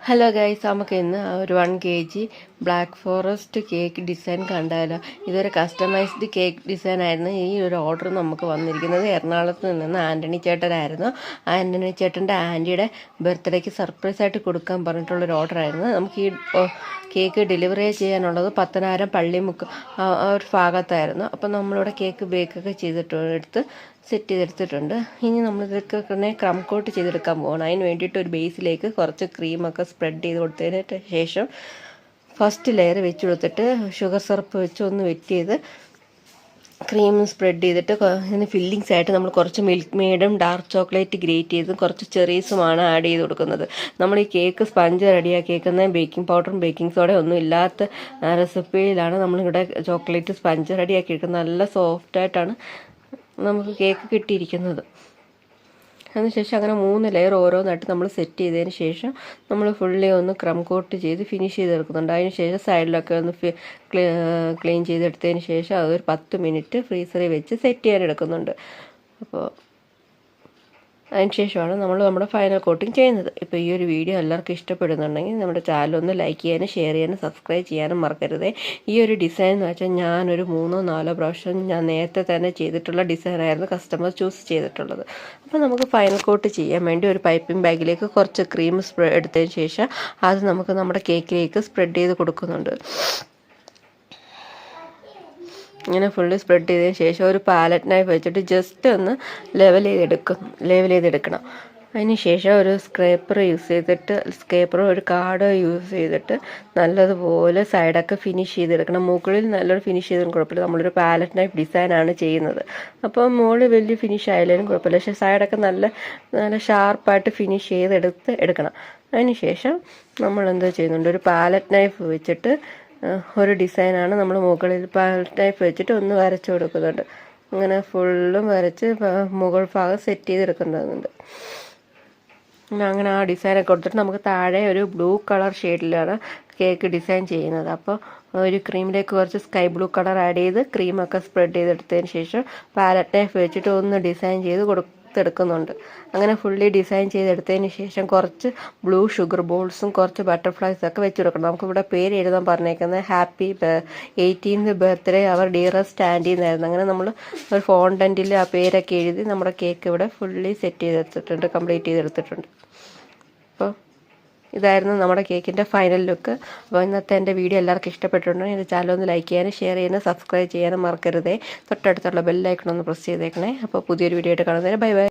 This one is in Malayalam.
ഹലോ ഗൈസ്, നമുക്ക് ഇന്ന് ഒരു 1 kg black forest cake design കണ്ടാലോ. ഇതൊരു കസ്റ്റമൈസ്ഡ് കേക്ക് ഡിസൈൻ ആയിരുന്നു. ഈ ഒരു ഓർഡർ നമുക്ക് വന്നിരിക്കുന്നത് എറണാകുളത്ത് നിന്ന് ആൻ്റണി ചേട്ടനായിരുന്നു. ആൻ്റണി ചേട്ടൻ്റെ ആൻറ്റിയുടെ ബർത്ത്ഡേക്ക് സർപ്രൈസ് ആയിട്ട് കൊടുക്കാൻ പറഞ്ഞിട്ടുള്ളൊരു ഓർഡറായിരുന്നു. നമുക്ക് ഈ കേക്ക് ഡെലിവറി ചെയ്യാനുള്ളത് പത്തനാപുരം പള്ളിമുക്ക് ആ ഒരു ഭാഗത്തായിരുന്നു. അപ്പം നമ്മളിവിടെ കേക്ക് ബേക്കൊക്കെ എടുത്ത് സെറ്റ് ചെയ്തെടുത്തിട്ടുണ്ട്. ഇനി നമ്മളിതൊക്കെ ക്രം കോട്ട് ചെയ്തെടുക്കാൻ പോകണം. അതിന് വേണ്ടിയിട്ട് ഒരു ബേസിലേക്ക് കുറച്ച് ക്രീമൊക്കെ സ്പ്രെഡ് ചെയ്ത് കൊടുത്തതിന് ശേഷം ഫസ്റ്റ് ലെയർ വെച്ച് കൊടുത്തിട്ട് ഷുഗർ സിറപ്പ് വെച്ച് ഒന്ന് വെറ്റ് ചെയ്ത് ക്രീം സ്പ്രെഡ് ചെയ്തിട്ട് ഇതിന് ഫില്ലിങ്സ് ആയിട്ട് നമ്മൾ കുറച്ച് മിൽക്ക് മെയ്ഡും ഡാർക്ക് ചോക്ലേറ്റ് ഗ്രേറ്റ് ചെയ്ത് കുറച്ച് ചെറീസുമാണ് ആഡ് ചെയ്ത് കൊടുക്കുന്നത്. നമ്മൾ ഈ കേക്ക് സ്പഞ്ച് റെഡിയാക്കിയേക്കുന്ന ബേക്കിംഗ് പൗഡറും ബേക്കിംഗ് സോഡയും ഒന്നും ഇല്ലാത്ത റെസിപ്പിയിലാണ് നമ്മളിവിടെ ചോക്ലേറ്റ് സ്പഞ്ച് റെഡിയാക്കിയിരിക്കുന്നത്. നല്ല സോഫ്റ്റായിട്ടാണ് നമുക്ക് കേക്ക് കിട്ടിയിരിക്കുന്നത്. അതിനുശേഷം അങ്ങനെ 3 ലെയർ ഓരോന്നായിട്ട് നമ്മൾ സെറ്റ് ചെയ്തതിന് ശേഷം നമ്മൾ ഫുള്ളി ഒന്ന് ക്രം കോട്ട് ചെയ്ത് ഫിനിഷ് ചെയ്തെടുക്കുന്നുണ്ട്. അതിന് ശേഷം സൈഡിലൊക്കെ ഒന്ന് ക്ലീൻ ചെയ്തെടുത്തതിന് ശേഷം അതൊരു 10 മിനിറ്റ് ഫ്രീസറിൽ വെച്ച് സെറ്റ് ചെയ്യാൻ എടുക്കുന്നുണ്ട്. അപ്പോൾ അതിനുശേഷമാണ് നമ്മൾ നമ്മുടെ ഫൈനൽ കോട്ടിങ് ചെയ്യുന്നത്. ഇപ്പോൾ ഈ ഒരു വീഡിയോ എല്ലാവർക്കും ഇഷ്ടപ്പെടുന്നുണ്ടെങ്കിൽ നമ്മുടെ ചാനലൊന്ന് ലൈക്ക് ചെയ്യാനും ഷെയർ ചെയ്യാനും സബ്സ്ക്രൈബ് ചെയ്യാനും മറക്കരുത്. ഈ ഒരു ഡിസൈൻ എന്ന് വെച്ചാൽ ഞാനൊരു 3-4 പ്രാവശ്യം ഞാൻ നേരത്തെ തന്നെ ചെയ്തിട്ടുള്ള ഡിസൈനായിരുന്നു കസ്റ്റമർ ചൂസ് ചെയ്തിട്ടുള്ളത്. അപ്പോൾ നമുക്ക് ഫൈനൽ കോട്ട് ചെയ്യാൻ വേണ്ടി ഒരു പൈപ്പിംഗ് ബാഗിലേക്ക് കുറച്ച് ക്രീം എടുത്തതിന് ശേഷം അത് നമുക്ക് നമ്മുടെ കേക്കിലേക്ക് സ്പ്രെഡ് ചെയ്ത് കൊടുക്കുന്നുണ്ട്. ഇങ്ങനെ ഫുള്ളി സ്പ്രെഡ് ചെയ്തതിന് ശേഷം ഒരു പാലറ്റ് നൈഫ് വെച്ചിട്ട് ജസ്റ്റ് ഒന്ന് ലെവൽ ചെയ്തെടുക്കണം. അതിന് ശേഷം ഒരു സ്ക്രേപ്പർ ഒരു കാർഡ് യൂസ് ചെയ്തിട്ട് നല്ലതുപോലെ സൈഡൊക്കെ ഫിനിഷ് ചെയ്തെടുക്കണം. മുകളിൽ നല്ലൊരു ഫിനിഷ് ചെയ്തതിന് കുഴപ്പമില്ല. നമ്മളൊരു പാലറ്റ് നൈഫ് ഡിസൈനാണ് ചെയ്യുന്നത്. അപ്പോൾ മുകളിൽ വലിയ ഫിനിഷ് ആയാലും കുഴപ്പമില്ല, പക്ഷേ സൈഡൊക്കെ നല്ല ഷാർപ്പായിട്ട് ഫിനിഷ് എടുക്കണം. അതിന് ശേഷം നമ്മൾ എന്താ ചെയ്യുന്നുണ്ട്, ഒരു പാലറ്റ് നൈഫ് വെച്ചിട്ട് ഒരു ഡിസൈനാണ് നമ്മൾ മുകളിൽ പാലറ്റ് നൈഫ് വെച്ചിട്ട് ഒന്ന് വരച്ചു കൊടുക്കുന്നുണ്ട്. അങ്ങനെ ഫുള്ളും വരച്ച് മുകൾ ഭാഗം സെറ്റ് ചെയ്തെടുക്കേണ്ടതുണ്ട്. അങ്ങനെ ആ ഡിസൈനൊക്കെ കൊടുത്തിട്ട് നമുക്ക് താഴെ ഒരു ബ്ലൂ കളർ ഷെയ്ഡിലാണ് കേക്ക് ഡിസൈൻ ചെയ്യുന്നത്. അപ്പോൾ ഒരു ക്രീമിലേക്ക് കുറച്ച് സ്കൈ ബ്ലൂ കളർ ആഡ് ചെയ്ത് ക്രീമൊക്കെ സ്പ്രെഡ് ചെയ്തെടുത്തതിന് ശേഷം പാലറ്റ് നൈഫ് വെച്ചിട്ട് ഒന്ന് ഡിസൈൻ ചെയ്ത് എടുക്കുന്നുണ്ട്. അങ്ങനെ ഫുള്ളി ഡിസൈൻ ചെയ്തെടുത്തതിന് ശേഷം കുറച്ച് ബ്ലൂ ഷുഗർ ബോൾസും കുറച്ച് ബട്ടർഫ്ലൈസൊക്കെ വെച്ച് കൊടുക്കണം. നമുക്കിവിടെ പേര് എഴുതാൻ പറഞ്ഞേക്കുന്നത് ഹാപ്പി 18th ബർത്ത്ഡേ അവർ ഡിയറസ്റ്റ് ആൻറ്റി എന്നായിരുന്നു. അങ്ങനെ നമ്മൾ ഒരു ഫോണ്ടൻറ്റിൽ ആ പേരൊക്കെ എഴുതി നമ്മുടെ കേക്ക് ഇവിടെ ഫുള്ളി സെറ്റ് ചെയ്തെടുത്തിട്ടുണ്ട്, കംപ്ലീറ്റ് ചെയ്തെടുത്തിട്ടുണ്ട്. അപ്പോൾ ഇതായിരുന്നു നമ്മുടെ കേക്കിൻ്റെ ഫൈനൽ ലുക്ക്. അപ്പോൾ ഇന്നത്തെ എൻ്റെ വീഡിയോ എല്ലാവർക്കും ഇഷ്ടപ്പെട്ടിട്ടുണ്ടെങ്കിൽ എൻ്റെ ചാനൽ ഒന്ന് ലൈക്ക് ചെയ്യാനും ഷെയർ ചെയ്യാനും സബ്സ്ക്രൈബ് ചെയ്യാനും മറക്കരുതേ. തൊട്ടടുത്തുള്ള ബെല്ലൈക്കൺ ഒന്ന് പ്രസ് ചെയ്തേക്കണേ. അപ്പോൾ പുതിയൊരു വീഡിയോ ആയിട്ട് കാണുന്നതിന് ബൈ ബൈ.